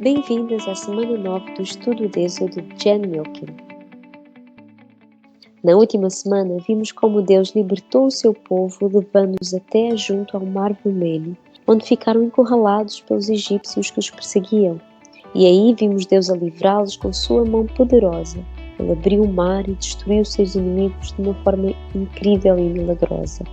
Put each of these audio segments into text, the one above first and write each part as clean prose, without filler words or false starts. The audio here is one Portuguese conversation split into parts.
Bem-vindas à semana 9 do estudo de Êxodo de Jen Milken. Na última semana, vimos como Deus libertou o seu povo, levando-os até junto ao Mar Vermelho, onde ficaram encurralados pelos egípcios que os perseguiam. E aí vimos Deus a livrá-los com sua mão poderosa. Ele abriu o mar e destruiu seus inimigos de uma forma incrível e milagrosa.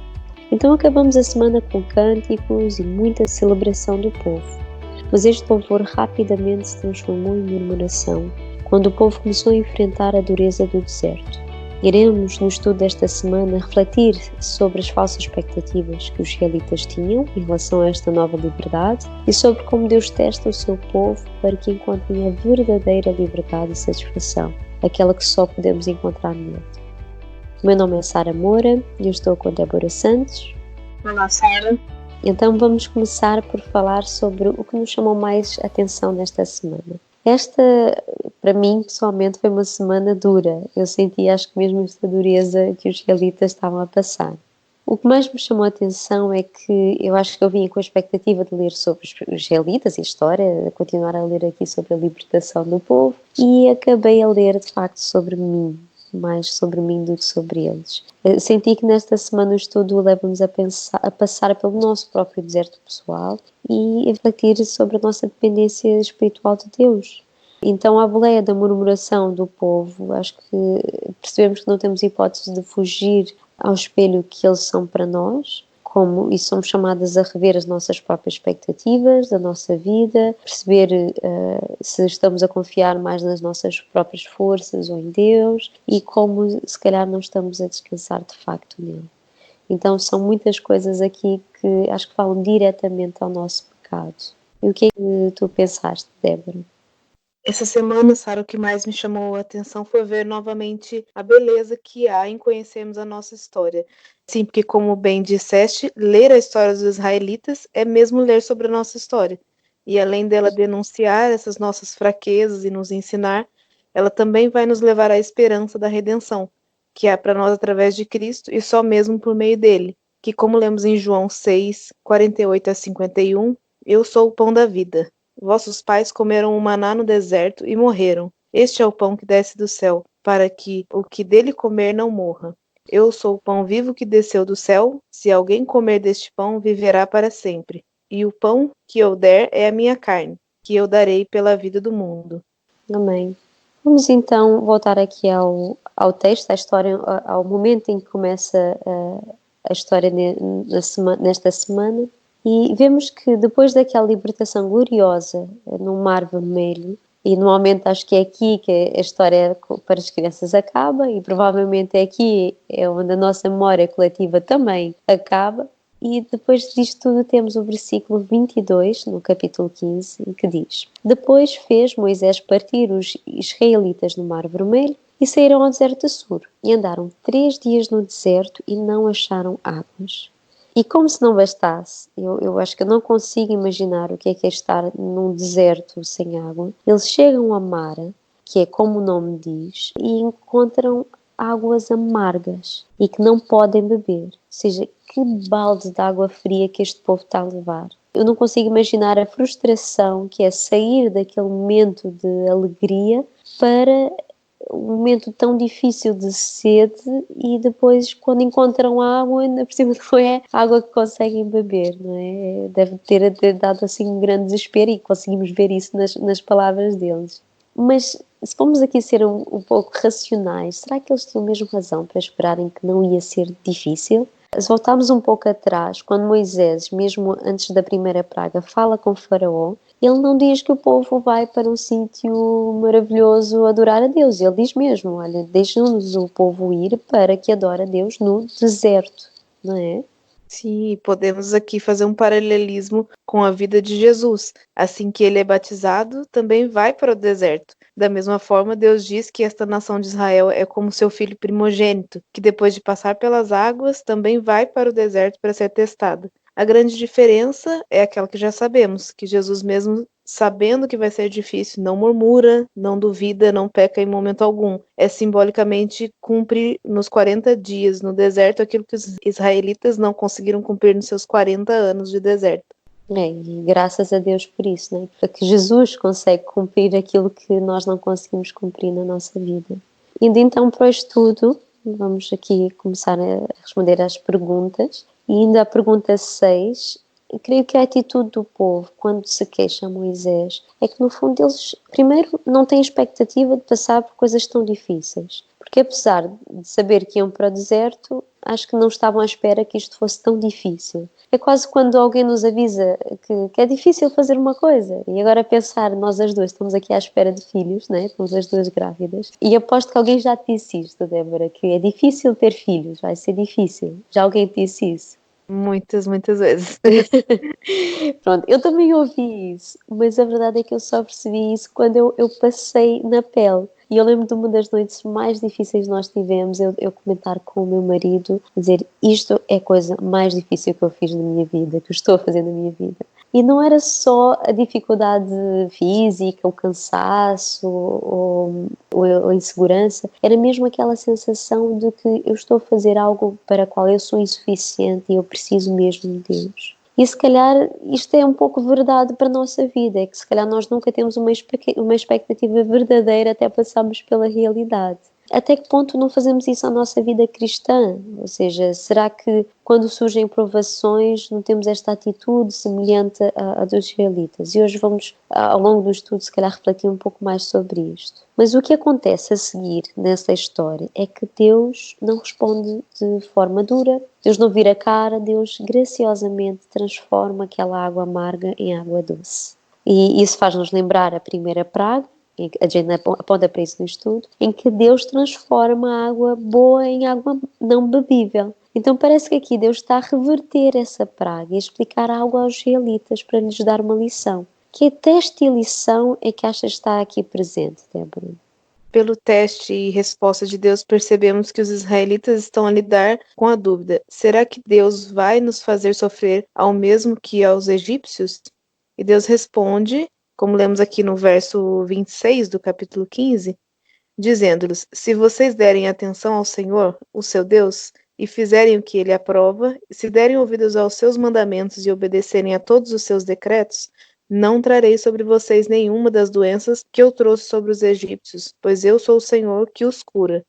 Então acabamos a semana com cânticos e muita celebração do povo. Mas este louvor rapidamente se transformou em murmuração, quando o povo começou a enfrentar a dureza do deserto. Iremos, no estudo desta semana, refletir sobre as falsas expectativas que os israelitas tinham em relação a esta nova liberdade e sobre como Deus testa o seu povo para que encontrem a verdadeira liberdade e satisfação, aquela que só podemos encontrar nele. O meu nome é Sara Moura e eu estou com a Débora Santos. Olá, Sara. Então vamos começar por falar sobre o que nos chamou mais atenção nesta semana. Esta, para mim, pessoalmente, foi uma semana dura. Eu senti, acho que mesmo esta dureza que os israelitas estavam a passar. O que mais me chamou a atenção é que eu acho que eu vinha com a expectativa de ler sobre os israelitas e a história, continuar a ler aqui sobre a libertação do povo, e acabei a ler, de facto, sobre mim, mais sobre mim do que sobre eles. Senti que nesta semana o estudo leva-nos a passar pelo nosso próprio deserto pessoal e a refletir sobre a nossa dependência espiritual de Deus. Então, à boleia da murmuração do povo, acho que percebemos que não temos hipótese de fugir ao espelho que eles são para nós, e somos chamadas a rever as nossas próprias expectativas da nossa vida, perceber se estamos a confiar mais nas nossas próprias forças ou em Deus e como se calhar não estamos a descansar de facto nele. Então são muitas coisas aqui que acho que falam diretamente ao nosso pecado. E o que é que tu pensaste, Débora? Essa semana, Sara, o que mais me chamou a atenção foi ver novamente a beleza que há em conhecermos a nossa história. Sim, porque como bem disseste, ler a história dos israelitas é mesmo ler sobre a nossa história. E além dela denunciar essas nossas fraquezas e nos ensinar, ela também vai nos levar à esperança da redenção, que há para nós através de Cristo e só mesmo por meio dele. Que como lemos em João 6, 48 a 51, eu sou o pão da vida. Vossos pais comeram o maná no deserto e morreram. Este é o pão que desce do céu, para que o que dele comer não morra. Eu sou o pão vivo que desceu do céu. Se alguém comer deste pão, viverá para sempre. E o pão que eu der é a minha carne, que eu darei pela vida do mundo. Amém. Vamos então voltar aqui ao texto, à história, ao momento em que começa a história nesta semana. E vemos que depois daquela libertação gloriosa no Mar Vermelho, e normalmente acho que é aqui que a história para as crianças acaba, e provavelmente é aqui onde a nossa memória coletiva também acaba, e depois disto tudo temos o versículo 22, no capítulo 15, em que diz: Depois fez Moisés partir os israelitas no Mar Vermelho, e saíram ao deserto de Sur, e andaram 3 dias no deserto e não acharam águas. E como se não bastasse, eu acho que eu não consigo imaginar o que é estar num deserto sem água. Eles chegam a Mara, que é como o nome diz, e encontram águas amargas e que não podem beber. Ou seja, que balde de água fria que este povo está a levar. Eu não consigo imaginar a frustração que é sair daquele momento de alegria para um momento tão difícil de sede e depois quando encontram água ainda por cima não é água que conseguem beber, não é? Deve ter dado assim um grande desespero e conseguimos ver isso nas palavras deles. Mas se formos aqui ser um pouco racionais, será que eles tinham mesmo razão para esperarem que não ia ser difícil? Se voltarmos um pouco atrás, quando Moisés, mesmo antes da primeira praga, fala com Faraó, ele não diz que o povo vai para um sítio maravilhoso adorar a Deus. Ele diz mesmo, olha, deixa-nos o povo ir para que adore a Deus no deserto, não é? Sim, podemos aqui fazer um paralelismo com a vida de Jesus. Assim que ele é batizado, também vai para o deserto. Da mesma forma, Deus diz que esta nação de Israel é como seu filho primogênito, que depois de passar pelas águas, também vai para o deserto para ser testado. A grande diferença é aquela que já sabemos, que Jesus mesmo, sabendo que vai ser difícil, não murmura, não duvida, não peca em momento algum. É simbolicamente cumprir nos 40 dias no deserto aquilo que os israelitas não conseguiram cumprir nos seus 40 anos de deserto. E graças a Deus por isso, né? Porque Jesus consegue cumprir aquilo que nós não conseguimos cumprir na nossa vida. Indo então para o estudo, vamos aqui começar a responder às perguntas. E indo à pergunta 6, eu creio que a atitude do povo, quando se queixa a Moisés, é que no fundo eles, primeiro, não têm expectativa de passar por coisas tão difíceis. Porque apesar de saber que iam para o deserto, acho que não estavam à espera que isto fosse tão difícil. É quase quando alguém nos avisa que é difícil fazer uma coisa. E agora pensar, nós as duas estamos aqui à espera de filhos, né? Estamos as duas grávidas. E aposto que alguém já te disse isto, Débora, que é difícil ter filhos, vai ser difícil. Já alguém te disse isso? Muitas, muitas vezes. Pronto, eu também ouvi isso, mas a verdade é que eu só percebi isso quando eu passei na pele. E eu lembro de uma das noites mais difíceis que nós tivemos, eu comentar com o meu marido, dizer, isto é a coisa mais difícil que eu fiz na minha vida, que eu estou a fazer na minha vida. E não era só a dificuldade física, o cansaço ou a insegurança, era mesmo aquela sensação de que eu estou a fazer algo para o qual eu sou insuficiente e eu preciso mesmo de Deus. E se calhar isto é um pouco verdade para a nossa vida, é que se calhar nós nunca temos uma expectativa verdadeira até passarmos pela realidade. Até que ponto não fazemos isso à nossa vida cristã? Ou seja, será que quando surgem provações não temos esta atitude semelhante à dos israelitas? E hoje vamos, ao longo do estudo, se calhar refletir um pouco mais sobre isto. Mas o que acontece a seguir nessa história é que Deus não responde de forma dura, Deus não vira a cara, Deus graciosamente transforma aquela água amarga em água doce. E isso faz-nos lembrar a primeira praga, a gente aponta para isso no estudo, em que Deus transforma a água boa em água não bebível. Então parece que aqui Deus está a reverter essa praga e explicar algo aos israelitas para lhes dar uma lição. Que teste e lição é que achas que está aqui presente, Débora? Pelo teste e resposta de Deus, percebemos que os israelitas estão a lidar com a dúvida: será que Deus vai nos fazer sofrer ao mesmo que aos egípcios? E Deus responde, como lemos aqui no verso 26 do capítulo 15, dizendo-lhes: se vocês derem atenção ao Senhor, o seu Deus, e fizerem o que ele aprova, e se derem ouvidos aos seus mandamentos e obedecerem a todos os seus decretos, não trarei sobre vocês nenhuma das doenças que eu trouxe sobre os egípcios, pois eu sou o Senhor que os cura.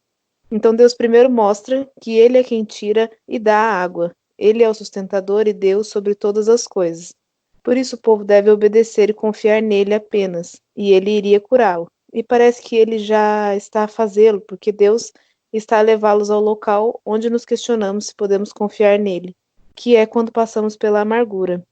Então Deus primeiro mostra que ele é quem tira e dá a água. Ele é o sustentador e Deus sobre todas as coisas. Por isso o povo deve obedecer e confiar nele apenas, e ele iria curá-lo. E parece que ele já está a fazê-lo, porque Deus está a levá-los ao local onde nos questionamos se podemos confiar nele, que é quando passamos pela amargura,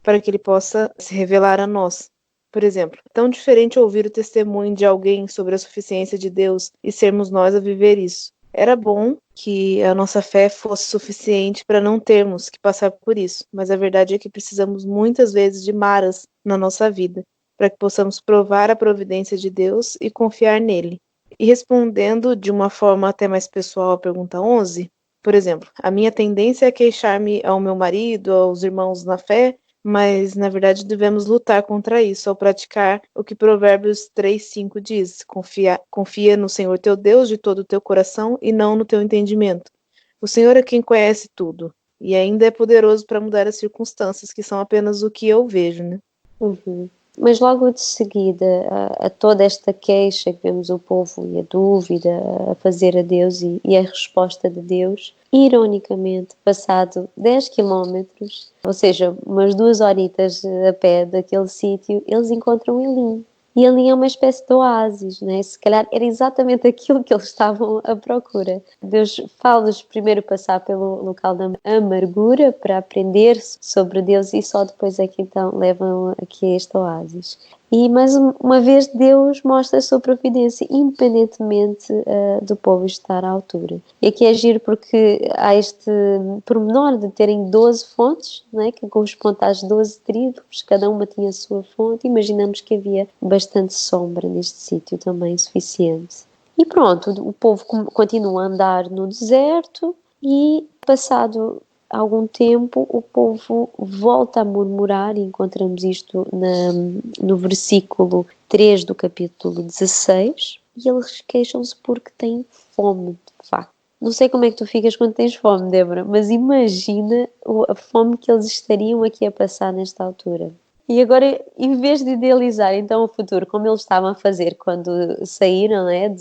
para que ele possa se revelar a nós. Por exemplo, tão diferente ouvir o testemunho de alguém sobre a suficiência de Deus e sermos nós a viver isso. Era bom que a nossa fé fosse suficiente para não termos que passar por isso, mas a verdade é que precisamos muitas vezes de maras na nossa vida, para que possamos provar a providência de Deus e confiar nele. E respondendo de uma forma até mais pessoal à pergunta 11, por exemplo, a minha tendência é queixar-me ao meu marido, aos irmãos na fé, mas na verdade devemos lutar contra isso ao praticar o que Provérbios 3:5 diz: confia no Senhor teu Deus de todo o teu coração e não no teu entendimento. O Senhor é quem conhece tudo e ainda é poderoso para mudar as circunstâncias, que são apenas o que eu vejo, né? Uhum. Mas logo de seguida a toda esta queixa que vemos o povo e a dúvida a fazer a Deus e a resposta de Deus, ironicamente, passado 10 quilómetros, ou seja, umas 2 horitas a pé daquele sítio, eles encontram Elim. E ali é uma espécie de oásis, né? Se calhar era exatamente aquilo que eles estavam à procura. Deus fala-lhes primeiro passar pelo local da amargura para aprender sobre Deus e só depois é que então levam aqui a este oásis. E mais uma vez Deus mostra a sua providência independentemente do povo estar à altura. E aqui é giro porque há este pormenor de terem 12 fontes, né, que corresponde às 12 tribos, cada uma tinha a sua fonte. Imaginamos que havia bastante sombra neste sítio também, suficiente. E pronto, o povo continua a andar no deserto e passado algum tempo o povo volta a murmurar, e encontramos isto no versículo 3 do capítulo 16, e eles queixam-se porque têm fome, de facto. Não sei como é que tu ficas quando tens fome, Débora, mas imagina a fome que eles estariam aqui a passar nesta altura. E agora, em vez de idealizar então o futuro, como eles estavam a fazer quando saíram, né,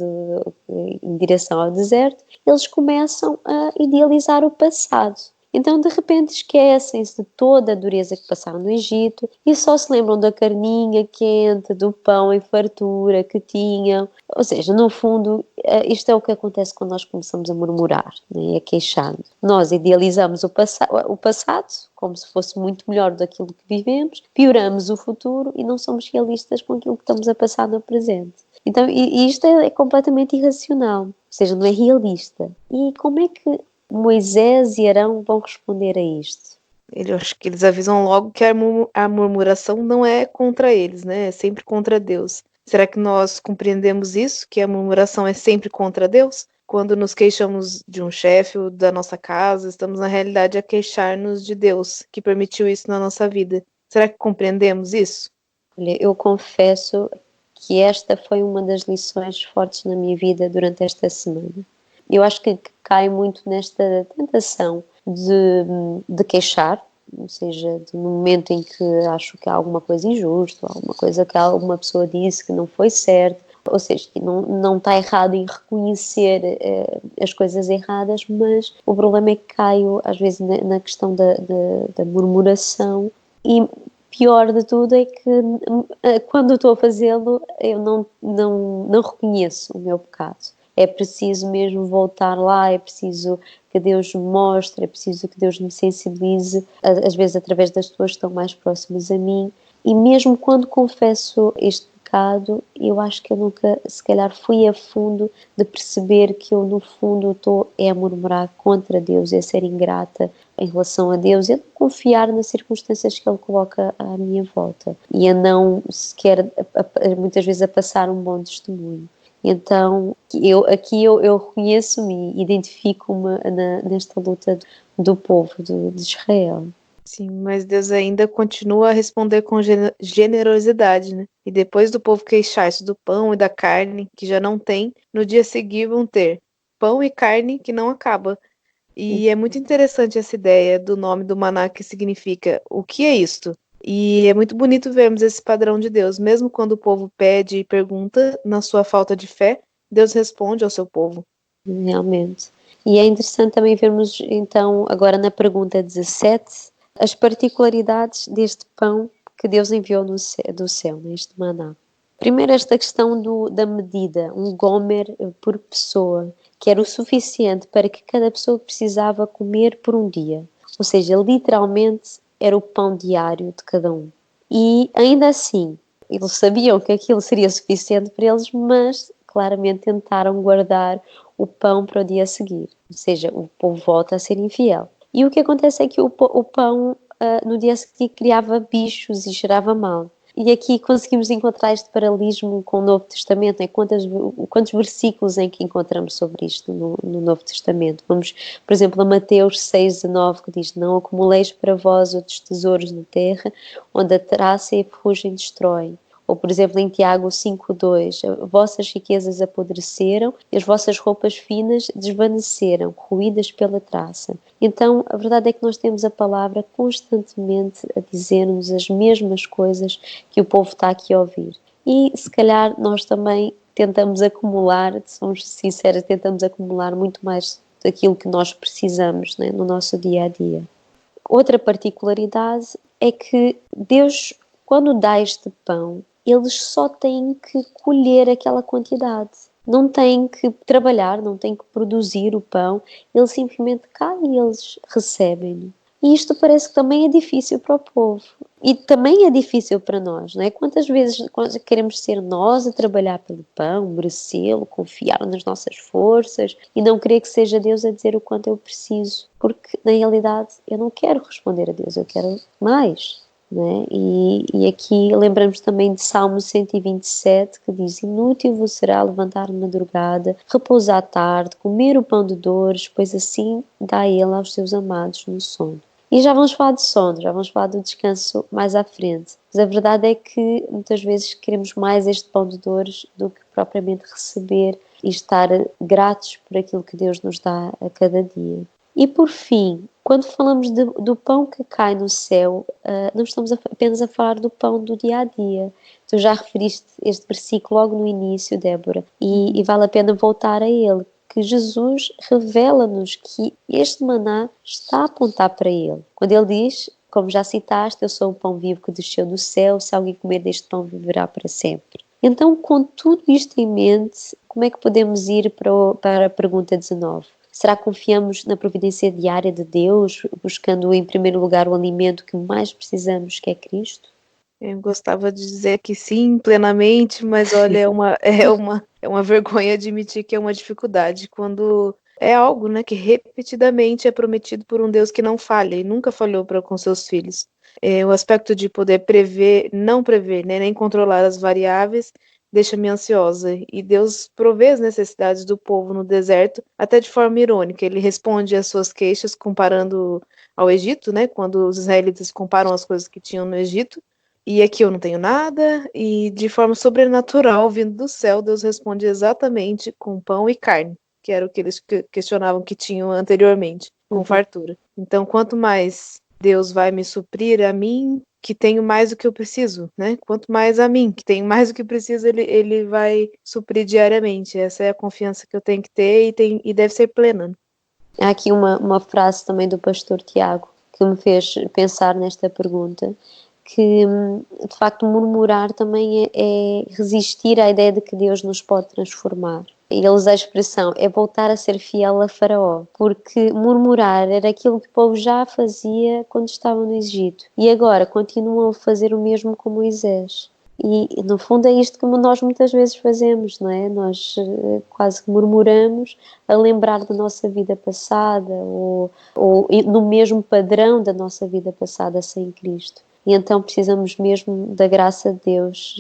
em direção ao deserto, eles começam a idealizar o passado. Então, de repente, esquecem-se de toda a dureza que passaram no Egito e só se lembram da carninha quente, do pão em fartura que tinham. Ou seja, no fundo, isto é o que acontece quando nós começamos a murmurar, né, a queixar. Nós idealizamos o passado como se fosse muito melhor daquilo que vivemos, pioramos o futuro e não somos realistas com aquilo que estamos a passar no presente. Então, isto é completamente irracional, ou seja, não é realista. E como é que Moisés e Arão vão responder a isto? Eu acho que eles avisam logo que a murmuração não é contra eles, né? É sempre contra Deus. Será que nós compreendemos isso? Que a murmuração é sempre contra Deus? Quando nos queixamos de um chefe ou da nossa casa, estamos na realidade a queixar-nos de Deus, que permitiu isso na nossa vida. Será que compreendemos isso? Olha, eu confesso que esta foi uma das lições fortes na minha vida durante esta semana. Eu acho que cai muito nesta tentação de queixar, ou seja, no momento em que acho que há alguma coisa injusta, alguma coisa que alguma pessoa disse que não foi certo, ou seja, que não está errado em reconhecer as coisas erradas, mas o problema é que caio às vezes na questão da murmuração e pior de tudo é que quando estou a fazê-lo eu não reconheço o meu pecado. É preciso mesmo voltar lá, é preciso que Deus me mostre, é preciso que Deus me sensibilize, às vezes através das pessoas que estão mais próximas a mim. E mesmo quando confesso este pecado, eu acho que eu nunca, se calhar, fui a fundo de perceber que eu, no fundo, estou a murmurar contra Deus, a ser ingrata em relação a Deus e a não confiar nas circunstâncias que Ele coloca à minha volta e a não sequer, muitas vezes, a passar um bom testemunho. Então, eu reconheço-me e identifico-me nesta luta do povo de Israel. Sim, mas Deus ainda continua a responder com generosidade, né? E depois do povo queixar-se do pão e da carne, que já não tem, no dia seguinte vão ter pão e carne que não acaba. E é muito interessante essa ideia do nome do maná, que significa o que é isto? E é muito bonito vermos esse padrão de Deus, mesmo quando o povo pede e pergunta na sua falta de fé, Deus responde ao seu povo. Realmente. E é interessante também vermos, então, agora na pergunta 17, as particularidades deste pão que Deus enviou do céu, neste maná. Primeiro, esta questão da medida, um gomer por pessoa, que era o suficiente para que cada pessoa precisava comer por um dia. Ou seja, literalmente era o pão diário de cada um. E ainda assim, eles sabiam que aquilo seria suficiente para eles, mas claramente tentaram guardar o pão para o dia a seguir. Ou seja, o povo volta a ser infiel. E o que acontece é que o pão no dia seguinte criava bichos e cheirava mal. E aqui conseguimos encontrar este paralelismo com o Novo Testamento, né? Quantos versículos em que encontramos sobre isto no Novo Testamento? Vamos, por exemplo, a Mateus 6,19, que diz: não acumuleis para vós outros tesouros na terra, onde a traça e a ferrugem destroem. Ou, por exemplo, em Tiago 5,2, vossas riquezas apodreceram e as vossas roupas finas desvaneceram, ruídas pela traça. Então, a verdade é que nós temos a palavra constantemente a dizer-nos as mesmas coisas que o povo está aqui a ouvir. E, se calhar, nós também tentamos acumular, somos sinceros, tentamos acumular muito mais daquilo que nós precisamos, né, no nosso dia-a-dia. Outra particularidade é que Deus, quando dá este pão, eles só têm que colher aquela quantidade. Não têm que trabalhar, não têm que produzir o pão, ele simplesmente cai e eles recebem-no. E isto parece que também é difícil para o povo. E também é difícil para nós, não é? Quantas vezes queremos ser nós a trabalhar pelo pão, merecê-lo, confiar nas nossas forças e não querer que seja Deus a dizer o quanto eu preciso. Porque, na realidade, eu não quero responder a Deus, eu quero mais. Né? E aqui lembramos também de Salmo 127, que diz: inútil vos será levantar de madrugada, repousar à tarde, comer o pão de dores, pois assim dá ele aos seus amados no sono. E já vamos falar de sono, já vamos falar do descanso mais à frente. Mas a verdade é que muitas vezes queremos mais este pão de dores do que propriamente receber e estar gratos por aquilo que Deus nos dá a cada dia. E por fim, quando falamos do pão que cai no céu, não estamos apenas a falar do pão do dia a dia. Tu já referiste este versículo logo no início, Débora, e vale a pena voltar a ele, que Jesus revela-nos que este maná está a apontar para ele. Quando ele diz, como já citaste, eu sou o pão vivo que desceu do céu, se alguém comer deste pão viverá para sempre. Então, com tudo isto em mente, como é que podemos ir para a pergunta 19? Será que confiamos na providência diária de Deus, buscando em primeiro lugar o alimento que mais precisamos, que é Cristo? Eu gostava de dizer que sim, plenamente, mas olha, é uma vergonha admitir que é uma dificuldade quando é algo, né, que repetidamente é prometido por um Deus que não falha e nunca falhou com seus filhos. O aspecto de poder prever, não prever, né, nem controlar as variáveis, deixa-me ansiosa. E Deus provê as necessidades do povo no deserto, até de forma irônica. Ele responde às suas queixas comparando ao Egito, né, quando os israelitas comparam as coisas que tinham no Egito. E aqui eu não tenho nada, e de forma sobrenatural, vindo do céu, Deus responde exatamente com pão e carne, que era o que eles questionavam que tinham anteriormente, com fartura. Então, quanto mais Deus vai me suprir a mim, que tenho mais do que eu preciso, né? Quanto mais a mim, que tenho mais do que preciso, ele vai suprir diariamente. Essa é a confiança que eu tenho que ter e deve ser plena. Há aqui uma frase também do pastor Tiago que me fez pensar nesta pergunta, que de facto murmurar também é resistir à ideia de que Deus nos pode transformar. E ele usa a expressão, é voltar a ser fiel a Faraó, porque murmurar era aquilo que o povo já fazia quando estava no Egito, e agora continuam a fazer o mesmo com Moisés. E no fundo é isto que nós muitas vezes fazemos, não é? Nós quase que murmuramos a lembrar da nossa vida passada ou no mesmo padrão da nossa vida passada sem Cristo. E então precisamos mesmo da graça de Deus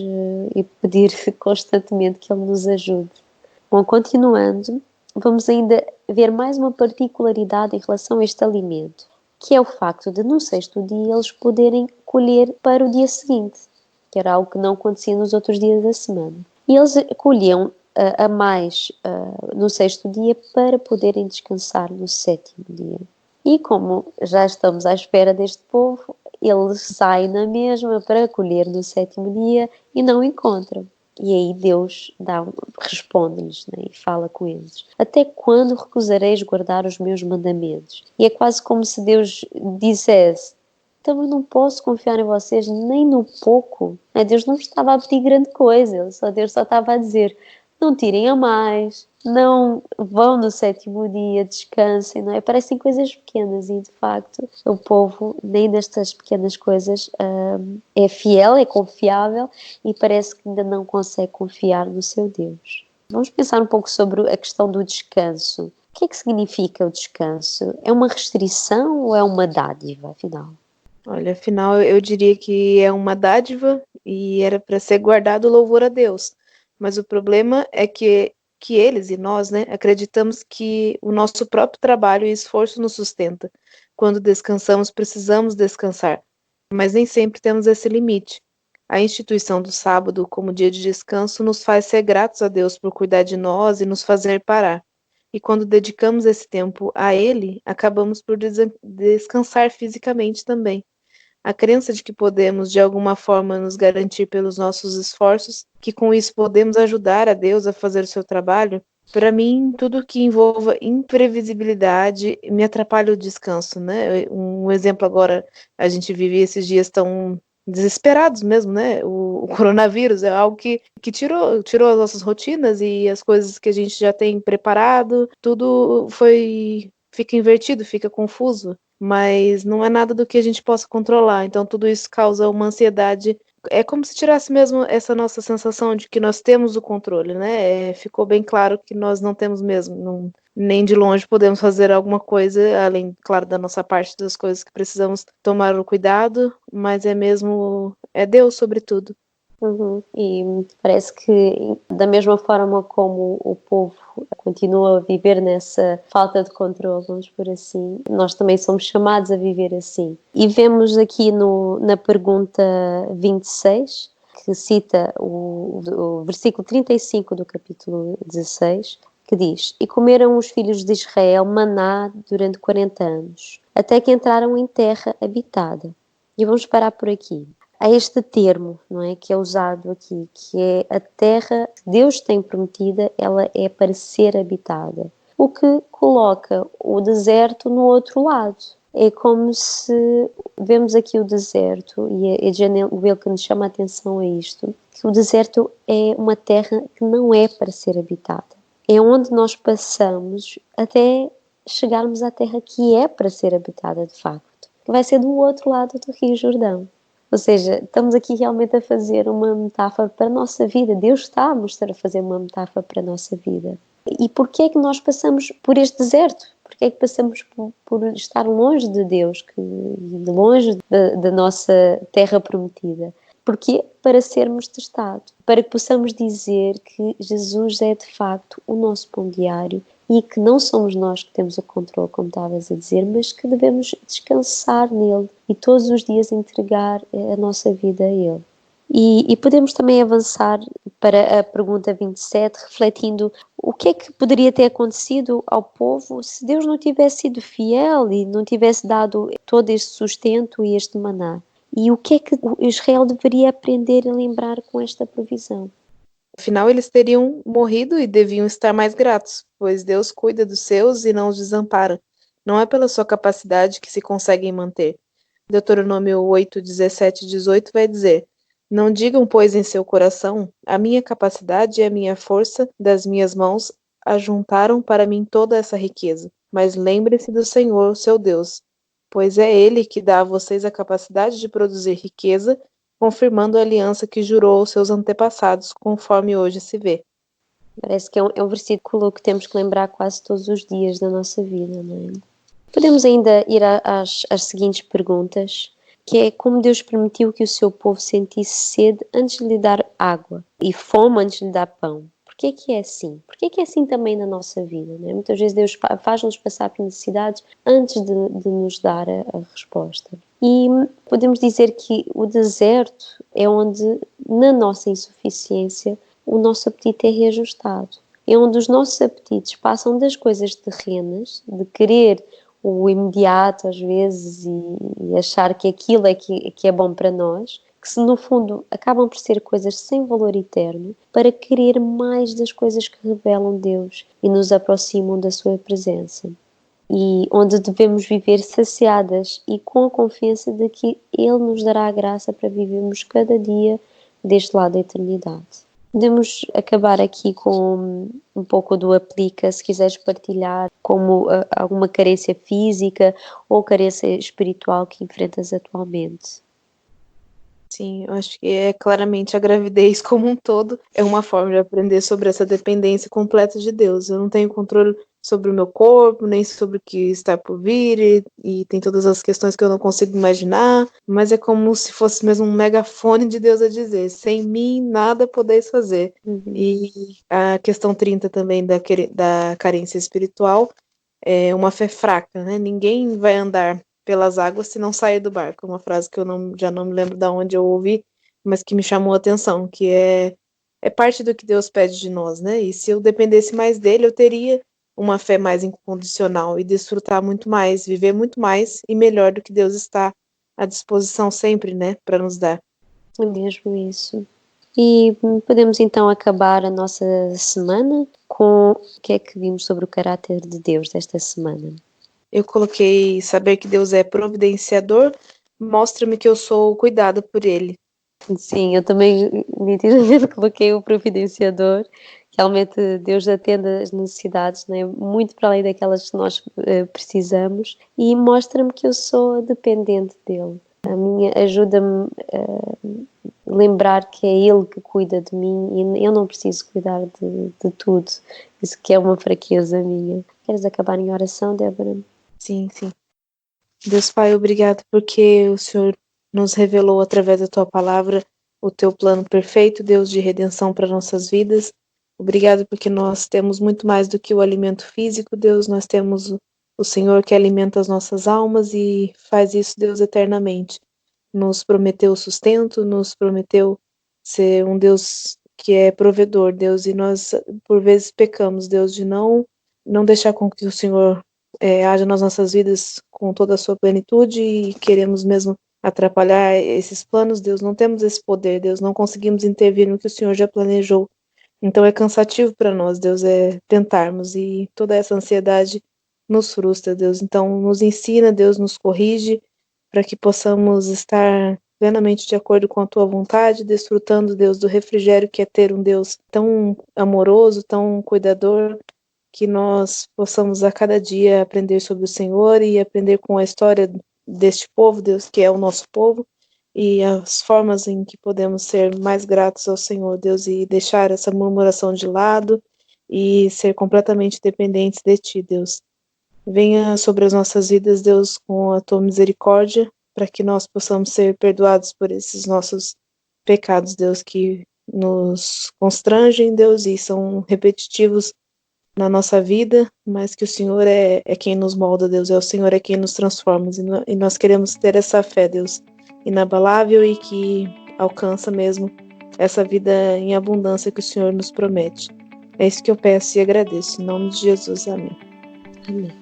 e pedir constantemente que Ele nos ajude. Bom, continuando, vamos ainda ver mais uma particularidade em relação a este alimento, que é o facto de no sexto dia eles poderem colher para o dia seguinte, que era algo que não acontecia nos outros dias da semana. E eles colhiam a mais no sexto dia para poderem descansar no sétimo dia. E como já estamos à espera deste povo, eles saem na mesma para colher no sétimo dia e não encontram. E aí Deus responde-lhes, né, e fala com eles. Até quando recusareis guardar os meus mandamentos? E é quase como se Deus dissesse, então eu não posso confiar em vocês nem no pouco. Deus não estava a pedir grande coisa, Deus só estava a dizer, não tirem a mais, não vão no sétimo dia, descansem, não é? Parecem coisas pequenas e, de facto, o povo nem destas pequenas coisas é fiel, é confiável e parece que ainda não consegue confiar no seu Deus. Vamos pensar um pouco sobre a questão do descanso. O que é que significa o descanso? É uma restrição ou é uma dádiva, afinal? Olha, afinal, eu diria que é uma dádiva e era para ser guardado o louvor a Deus. Mas o problema é que eles e nós, né, acreditamos que o nosso próprio trabalho e esforço nos sustenta. Quando descansamos, precisamos descansar, mas nem sempre temos esse limite. A instituição do sábado como dia de descanso nos faz ser gratos a Deus por cuidar de nós e nos fazer parar. E quando dedicamos esse tempo a Ele, acabamos por descansar fisicamente também. A crença de que podemos, de alguma forma, nos garantir pelos nossos esforços, que com isso podemos ajudar a Deus a fazer o seu trabalho, para mim, tudo que envolva imprevisibilidade me atrapalha o descanso, né? Um exemplo agora, a gente vive esses dias tão desesperados mesmo, né? O coronavírus é algo que tirou as nossas rotinas e as coisas que a gente já tem preparado, tudo fica invertido, fica confuso, mas não é nada do que a gente possa controlar, então tudo isso causa uma ansiedade. É como se tirasse mesmo essa nossa sensação de que nós temos o controle, né? Ficou bem claro que nós não temos mesmo, nem de longe podemos fazer alguma coisa, além, claro, da nossa parte das coisas que precisamos tomar o cuidado, mas é Deus sobre tudo. E parece que da mesma forma como o povo continua a viver nessa falta de controle, vamos por assim, nós também somos chamados a viver assim. E vemos aqui na pergunta 26, que que cita o versículo 35 do capítulo 16, que diz: E comeram os filhos de Israel maná durante 40 anos, até que entraram em terra habitada. E vamos parar por aqui. Há este termo, não é, que é usado aqui, que é a terra que Deus tem prometida, ela é para ser habitada. O que coloca o deserto no outro lado. É como se vemos aqui o deserto, e a Jane Wilken chama a atenção a isto, que o deserto é uma terra que não é para ser habitada. É onde nós passamos até chegarmos à terra que é para ser habitada de facto, que vai ser do outro lado do Rio Jordão. Ou seja, estamos aqui realmente a fazer uma metáfora para a nossa vida. Deus está a mostrar a fazer uma metáfora para a nossa vida. E porquê é que nós passamos por este deserto? Porquê é que passamos por estar longe de Deus, longe da nossa terra prometida? Porquê? Para sermos testados, para que possamos dizer que Jesus é de facto o nosso pão diário e que não somos nós que temos o controle, como estavas a dizer, mas que devemos descansar nele e todos os dias entregar a nossa vida a ele. E podemos também avançar para a pergunta 27, refletindo o que é que poderia ter acontecido ao povo se Deus não tivesse sido fiel e não tivesse dado todo este sustento e este maná. E o que é que Israel deveria aprender e lembrar com esta provisão? Afinal, eles teriam morrido e deviam estar mais gratos, pois Deus cuida dos seus e não os desampara. Não é pela sua capacidade que se conseguem manter. Deuteronômio 8, 17 e 18 vai dizer: Não digam, pois, em seu coração, a minha capacidade e a minha força das minhas mãos ajuntaram para mim toda essa riqueza. Mas lembre-se do Senhor, seu Deus, pois é Ele que dá a vocês a capacidade de produzir riqueza, confirmando a aliança que jurou aos seus antepassados, conforme hoje se vê. Parece que é um versículo que temos que lembrar quase todos os dias da nossa vida, não é? Podemos ainda ir às seguintes perguntas, que é como Deus permitiu que o seu povo sentisse sede antes de lhe dar água e fome antes de lhe dar pão. Porquê que é assim? Porquê que é assim também na nossa vida? Não é? Muitas vezes Deus faz-nos passar por necessidades antes de nos dar a resposta. E podemos dizer que o deserto é onde, na nossa insuficiência, o nosso apetite é reajustado. É onde os nossos apetites passam das coisas terrenas, de querer o imediato às vezes e achar que aquilo é que é bom para nós, que se no fundo acabam por ser coisas sem valor eterno, para querer mais das coisas que revelam Deus e nos aproximam da sua presença. E onde devemos viver saciadas e com a confiança de que Ele nos dará a graça para vivermos cada dia deste lado da eternidade. Podemos acabar aqui com um pouco do aplica, se quiseres partilhar, como alguma carência física ou carência espiritual que enfrentas atualmente. Sim, eu acho que é claramente a gravidez como um todo é uma forma de aprender sobre essa dependência completa de Deus. Eu não tenho controle sobre o meu corpo, nem sobre o que está por vir, e tem todas as questões que eu não consigo imaginar, mas é como se fosse mesmo um megafone de Deus a dizer: sem mim nada podeis fazer. E a questão 30 também da carência espiritual é uma fé fraca, né? Ninguém vai andar pelas águas se não sair do barco. Uma frase que eu já não me lembro de onde eu ouvi, mas que me chamou a atenção, que é parte do que Deus pede de nós, né? E se eu dependesse mais dele, eu teria uma fé mais incondicional e desfrutar muito mais, viver muito mais e melhor do que Deus está à disposição sempre, né, para nos dar. É mesmo isso. E podemos então acabar a nossa semana com o que é que vimos sobre o caráter de Deus desta semana. Eu coloquei saber que Deus é providenciador, mostra-me que eu sou cuidado por ele. Sim, eu também nitidamente coloquei o providenciador. Realmente Deus atende às necessidades, né? Muito para além daquelas que nós precisamos, e mostra-me que eu sou dependente dele. A minha ajuda-me a lembrar que é Ele que cuida de mim e eu não preciso cuidar de tudo. Isso que é uma fraqueza minha. Queres acabar em oração, Débora? Sim, sim. Deus Pai, obrigado porque o Senhor nos revelou através da tua palavra o teu plano perfeito, Deus de redenção para nossas vidas. Obrigado porque nós temos muito mais do que o alimento físico, Deus, nós temos o Senhor que alimenta as nossas almas e faz isso, Deus, eternamente. Nos prometeu sustento, nos prometeu ser um Deus que é provedor, Deus, e nós por vezes pecamos, Deus, de não deixar com que o Senhor haja nas nossas vidas com toda a sua plenitude e queremos mesmo atrapalhar esses planos, Deus, não temos esse poder, Deus, não conseguimos intervir no que o Senhor já planejou. Então é cansativo para nós, Deus, tentarmos, e toda essa ansiedade nos frustra, Deus. Então nos ensina, Deus, nos corrige para que possamos estar plenamente de acordo com a tua vontade, desfrutando, Deus, do refrigério que é ter um Deus tão amoroso, tão cuidador, que nós possamos a cada dia aprender sobre o Senhor e aprender com a história deste povo, Deus, que é o nosso povo, e as formas em que podemos ser mais gratos ao Senhor, Deus, e deixar essa murmuração de lado e ser completamente dependentes de Ti, Deus. Venha sobre as nossas vidas, Deus, com a Tua misericórdia, para que nós possamos ser perdoados por esses nossos pecados, Deus, que nos constrangem, Deus, e são repetitivos na nossa vida, mas que o Senhor é quem nos molda, Deus, o Senhor é quem nos transforma, e nós queremos ter essa fé, Deus, inabalável e que alcança mesmo essa vida em abundância que o Senhor nos promete. É isso que eu peço e agradeço. Em nome de Jesus, amém. Amém.